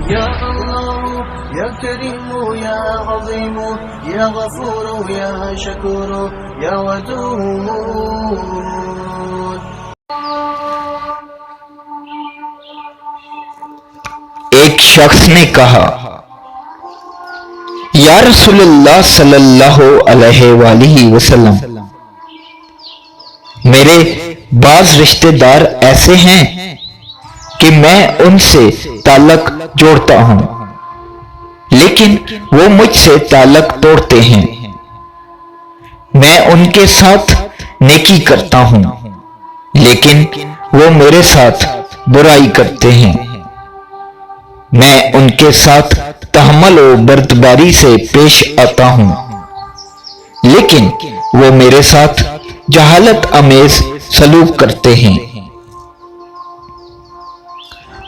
يا الله يا كريم يا عظيم يا غفور يا شكور يا ودود. ایک شخص نے کہا، یا رسول اللہ صلی اللہ علیہ وآلہ وسلم، میرے بعض رشتہ دار ایسے ہیں کہ میں ان سے تعلق جوڑتا ہوں لیکن وہ مجھ سے تعلق توڑتے ہیں۔ میں ان کے ساتھ نیکی کرتا ہوں لیکن وہ میرے ساتھ برائی کرتے ہیں۔ میں ان کے ساتھ تحمل و بردباری سے پیش آتا ہوں لیکن وہ میرے ساتھ جہالت امیز سلوک کرتے ہیں۔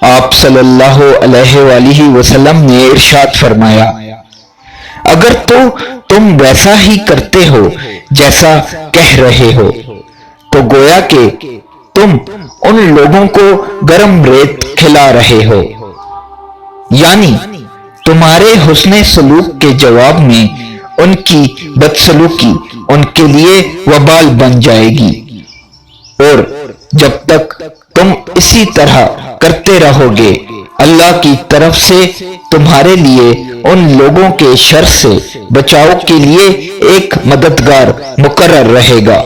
آپ صلی اللہ علیہ وآلہ وسلم نے ارشاد فرمایا، اگر تو تم ویسا ہی کرتے ہو جیسا کہہ رہے ہو تو گویا کہ تم ان لوگوں کو گرم ریت کھلا رہے ہو، یعنی تمہارے حسن سلوک کے جواب میں ان کی بدسلوکی ان کے لیے وبال بن جائے گی، اور جب تک تم اسی طرح کرتے رہو گے اللہ کی طرف سے تمہارے لیے ان لوگوں کے شر سے بچاؤ کے لیے ایک مددگار مقرر رہے گا۔